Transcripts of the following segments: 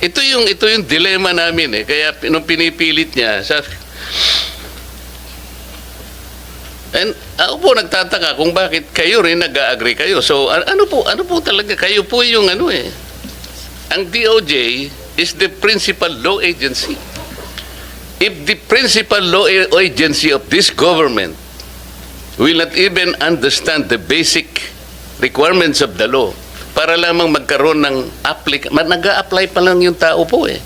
Ito yung dilemma namin eh. Kaya nung pinipilit niya, and ako po nagtataka kung bakit kayo rin nag-agree kayo. So ano po talaga kayo po yung ano eh. Ang DOJ is the principal law agency. If the principal law agency of this government will not even understand the basic requirements of the law para lamang magkaroon ng nag-a-apply pa lang yung tao po eh.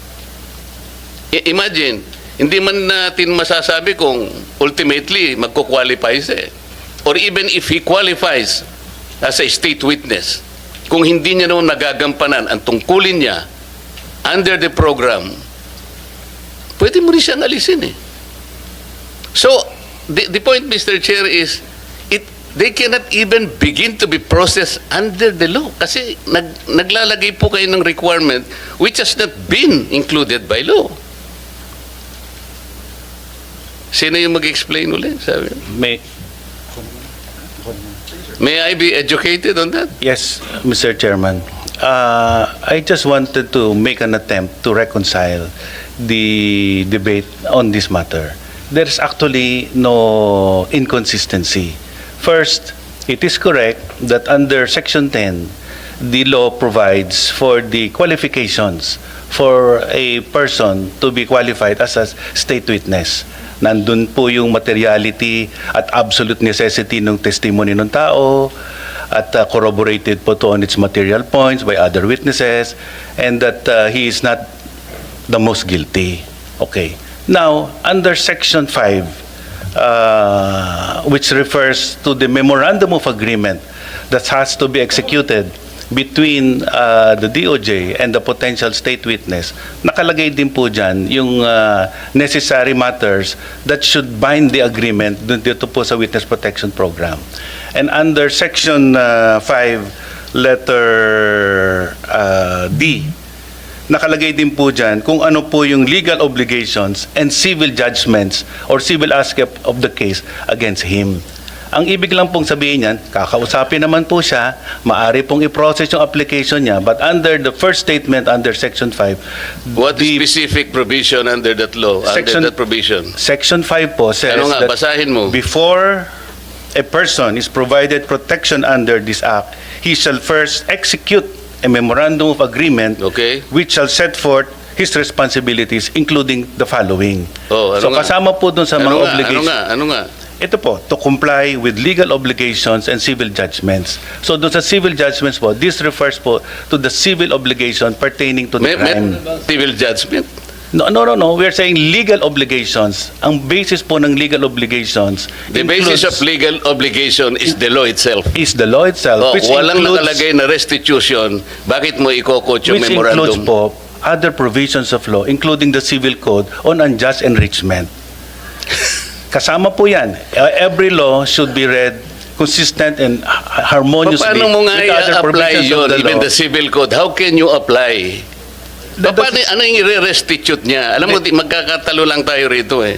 Imagine, hindi man natin masasabi kung ultimately magko-qualify siya eh. Or even if he qualifies as a state witness, kung hindi niya naman nagagampanan ang tungkulin niya under the program, pwede mo rin siyang alisin eh. So, the point, Mr. Chair, is they cannot even begin to be processed under the law kasi naglalagay po kayo ng requirement which has not been included by law. Sino yung mag-explain ulit? Sabi? May I be educated on that? Yes, Mr. Chairman. I just wanted to make an attempt to reconcile the debate on this matter. There's actually no inconsistency. First, it is correct that under Section 10, the law provides for the qualifications for a person to be qualified as a state witness. Nandun po yung materiality at absolute necessity ng testimony ng tao at corroborated po to on its material points by other witnesses and that he is not the most guilty. Okay. Now, under Section 5, which refers to the memorandum of agreement that has to be executed between the DOJ and the potential state witness, nakalagay din po dyan yung necessary matters that should bind the agreement dito po sa Witness Protection Program. And under Section 5, letter D, nakalagay din po dyan kung ano po yung legal obligations and civil judgments or civil aspect of the case against him. Ang ibig lang pong sabihin niyan, kakausapin naman po siya, maari pong i-process yung application niya, but under the first statement under Section 5, what is specific provision under that law, under that provision? Section 5 po says nga, that basahin mo. Before a person is provided protection under this act, he shall first execute a memorandum of agreement which shall set forth his responsibilities including the following. So kasama po dun sa mga obligations. Ano nga? Ito po, to comply with legal obligations and civil judgments. So dun sa civil judgments po, this refers po to the civil obligation pertaining to the crime. Civil judgment? No. We are saying legal obligations. Ang basis po ng legal obligations, the basis of legal obligation is the law itself. Is the law itself, which walang includes, nakalagay na restitution. Bakit mo i-quote yung memorandum? Which includes po other provisions of law, including the civil code on unjust enrichment. Kasama po yan. Every law should be read consistent and harmoniously. Paano mo nga i-apply yun, even the civil code? How can you apply? Ano yung i-restitute niya? Alam mo, magkakatalo lang tayo rito eh.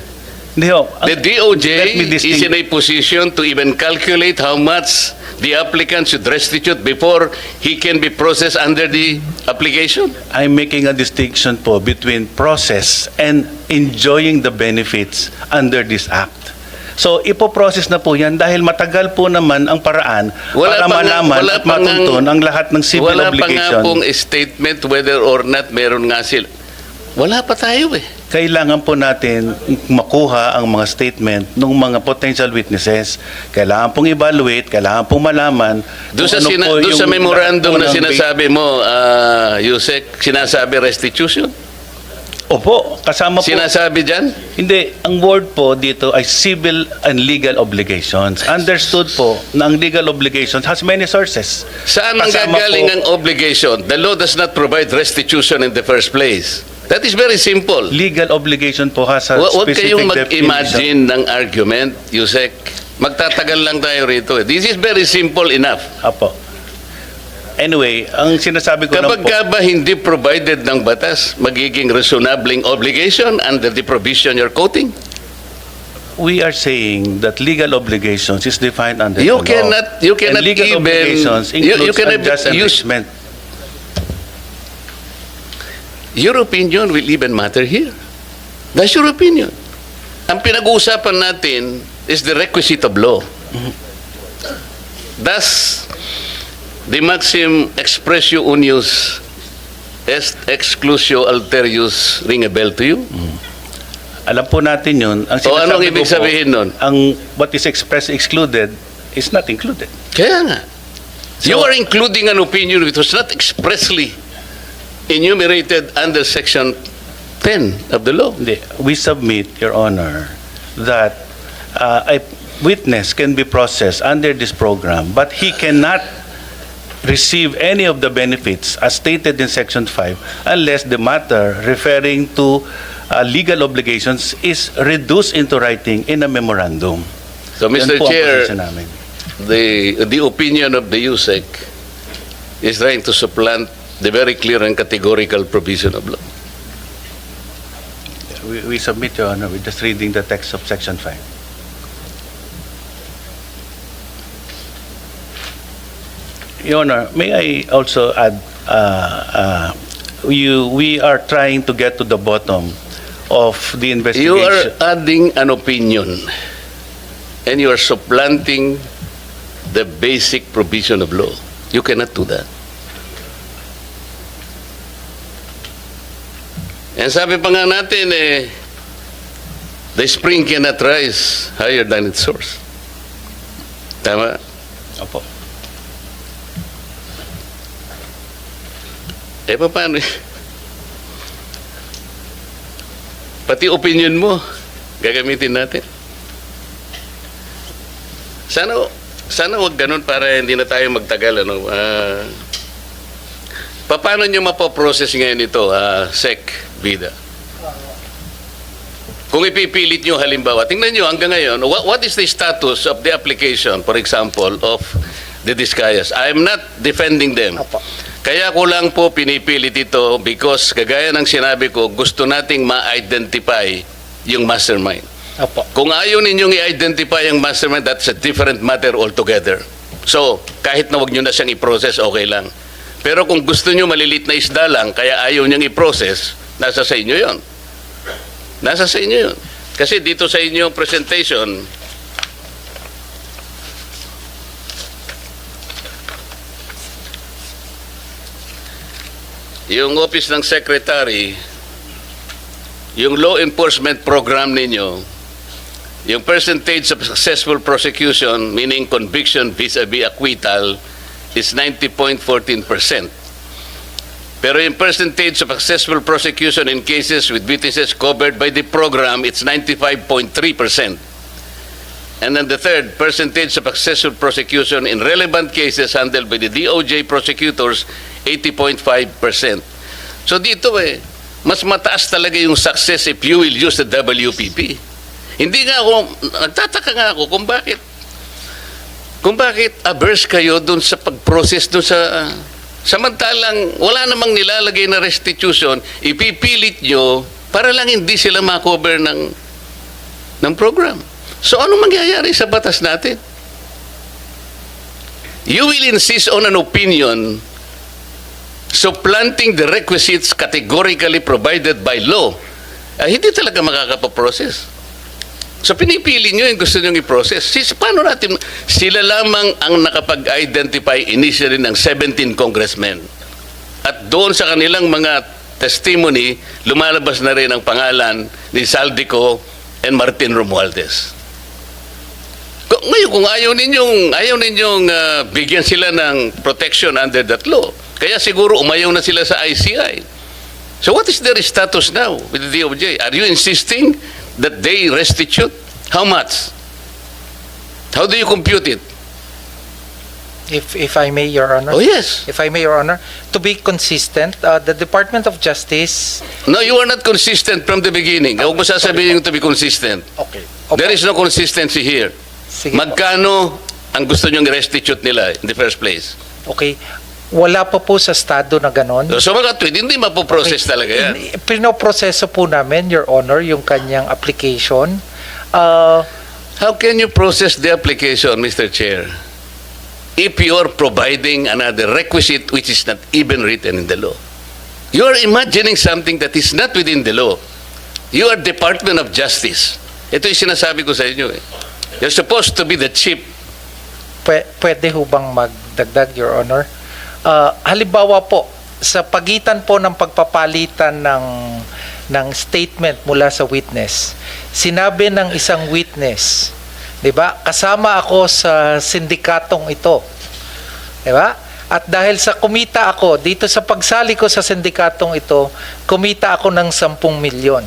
The DOJ is in a position to even calculate how much the applicant should restitute before he can be processed under the application. I'm making a distinction po between process and enjoying the benefits under this act. So, ipoprocess na po yan dahil matagal po naman ang paraan para malaman at matuntun ang lahat ng civil obligation. Wala pa nga pong statement whether or not meron nga sila. Wala pa tayo eh. Kailangan po natin makuha ang mga statement ng mga potential witnesses. Kailangan pong evaluate, kailangan pong malaman. Doon sa memorandum na sinasabi mo, Usec, sinasabi restitution? Opo, kasama po. Sinasabi dyan? Hindi, ang word po dito ay civil and legal obligations. Understood po na ang legal obligations has many sources. Saan ang gagaling ang obligation? The law does not provide restitution in the first place. That is very simple. Legal obligation po has a Huwag specific kayong definition. mag-imagine ng argument, Usec. Magtatagal lang tayo rito. This is very simple enough. Apo. Anyway, ang sinasabi ko Kapag lang po, ba hindi provided ng batas, magiging reasonabling obligation under the provision you're quoting? we are saying that legal obligations is defined under the law. You cannot and legal even obligations includes unjust enrichment. your opinion will even matter here. That's your opinion. Ang pinag-uusapan natin is the requisite of law. Thus, the maxim expressio unius est exclusio alterius ring a bell to you? Alam po natin yun. Ang O anong sinasabi ibig ko po, sabihin nun? Ang what is expressed excluded is not included. Kaya nga. You are including an opinion which was not expressly enumerated under Section 10 of the law. Hindi. We submit, Your Honor, that a witness can be processed under this program, but he cannot receive any of the benefits as stated in Section 5 unless the matter referring to legal obligations is reduced into writing in a memorandum. So, Yan Mr. po ang Chair, posisyon namin. the opinion of the Usec is trying to supplant the very clear and categorical provision of law. We submit, Your Honor, we're just reading the text of Section 5. Your Honor, may I also add, we are trying to get to the bottom of the investigation. You are adding an opinion and you are supplanting the basic provision of law. You cannot do that. And sabi pa nga natin, the spring cannot rise higher than its source. Tama? Opo. Paano? Pati opinion mo, gagamitin natin. Sana wag ganun para hindi na tayo magtagal. Ano? Paano nyo mapoprocess ngayon ito, Sec, Vida? Kung ipipilit nyo halimbawa, tingnan nyo hanggang ngayon, what is the status of the application, for example, of the Discayas? I am not defending them. Kaya ko lang po pinipilit ito because kagaya ng sinabi ko, gusto nating ma-identify yung mastermind. Opo. Kung ayaw ninyong i-identify yung mastermind, that's a different matter altogether. So, kahit na wag nyo na siyang i-process, okay lang. Pero kung gusto nyo malilit na isda lang, kaya ayaw niyang i-process, nasa sa inyo yon. Nasa sa inyo yon. Kasi dito sa inyong presentation, yung office ng secretary, yung law enforcement program ninyo, yung percentage of successful prosecution, meaning conviction vis-a-vis acquittal, is 90.14%. Pero yung percentage of successful prosecution in cases with witnesses covered by the program, it's 95.3%. And then the third, percentage of successful prosecution in relevant cases handled by the DOJ prosecutors, 80.5%. So dito mas mataas talaga yung success if you will use the WPP. Hindi nga ako, nagtataka nga ako kung bakit averse kayo dun sa pag-process dun sa samantalang wala namang nilalagay na restitution, ipipilit nyo para lang hindi sila makover ng program. So ano mangyayari sa batas natin? You will insist on an opinion supplanting the requisites categorically provided by law. Hindi talaga makakapaprocess. So pinipili nyo yung gusto nyo i-process. Paano natin? Sila lamang ang nakapag-identify initially ng 17 congressmen. At doon sa kanilang mga testimony, lumalabas na rin ang pangalan ni Saldico and Martin Romualdez. Ngayon, kung ayaw ninyong bigyan sila ng protection under that law, kaya siguro umayaw na sila sa ICI. So what is their status now with the DOJ? Are you insisting that they restitute? How much? How do you compute it? If I may, Your Honor. Oh, yes. If I may, Your Honor, to be consistent, the Department of Justice. No, you are not consistent from the beginning. Huwag mo sasabihin yung to be consistent. Okay. There is no consistency here. Sige po. Magkano ang gusto nyong restitute nila in the first place? Okay. Wala pa po sa estado na ganon. So mga tweet, hindi mapoprocess talaga yan. Pinoproseso po namin, Your Honor, yung kanyang application. How can you process the application, Mr. Chair, if you are providing another requisite which is not even written in the law? You are imagining something that is not within the law. You are Department of Justice. Ito yung sinasabi ko sa inyo. You're supposed to be the chief. Pwede ho bang magdagdag, Your Honor? Halimbawa po, sa pagitan po ng pagpapalitan ng statement mula sa witness, sinabi ng isang witness, 'di ba? Kasama ako sa sindikatong ito. 'Di ba? At dahil sa kumita ako dito sa pagsali ko sa sindikatong ito, kumita ako ng 10 milyon.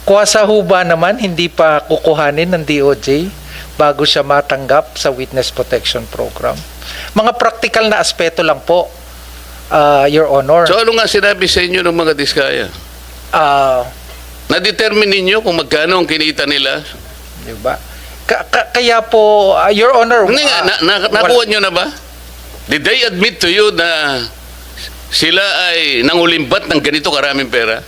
Kuwasa ho ba naman hindi pa kukuhanin ng DOJ bago siya matanggap sa Witness Protection Program? Mga practical na aspeto lang po, Your Honor. So ano nga sinabi sa inyo ng mga diskaya? Na-determine ninyo kung magkano ang kinita nila? Diba? Kaya po, Your Honor... Hindi nga, nakuha nyo na ba? Did they admit to you na sila ay nangulimbat ng ganito karaming pera?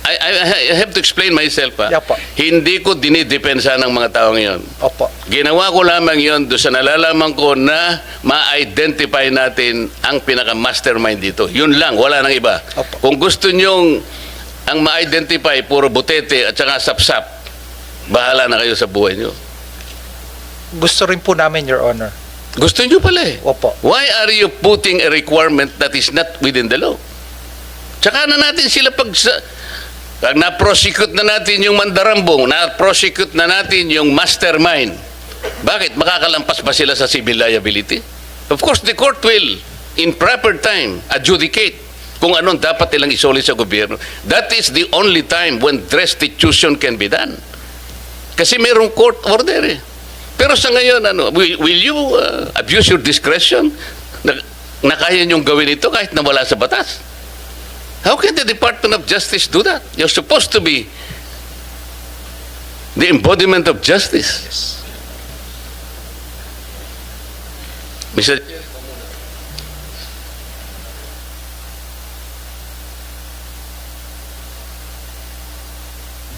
I have to explain myself, ha? Yeah, po. Hindi ko dinidepensa ng mga taong yon. Opo. Ginawa ko lamang yon doon sa nalalaman ko na ma-identify natin ang pinaka-mastermind dito. Yun lang, wala nang iba. Opo. Kung gusto nyong ang ma-identify, puro butete at saka sapsap, bahala na kayo sa buhay nyo. Gusto rin po namin, Your Honor. Gusto nyo pala eh. Opo. Why are you putting a requirement that is not within the law? Tsaka na natin sila pag na-prosecute na natin yung mandarambong, na-prosecute na natin yung mastermind. Bakit? Makakalampas ba sila sa civil liability? Of course, the court will, in proper time, adjudicate kung anong dapat nilang isoli sa gobyerno. That is the only time when restitution can be done. Kasi mayroong court order eh. Pero sa ngayon, will you abuse your discretion na kaya niyong gawin ito kahit na wala sa batas? How can the Department of Justice do that? You're supposed to be the embodiment of justice. Yes. Mr.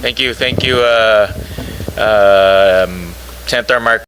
Thank you, Senator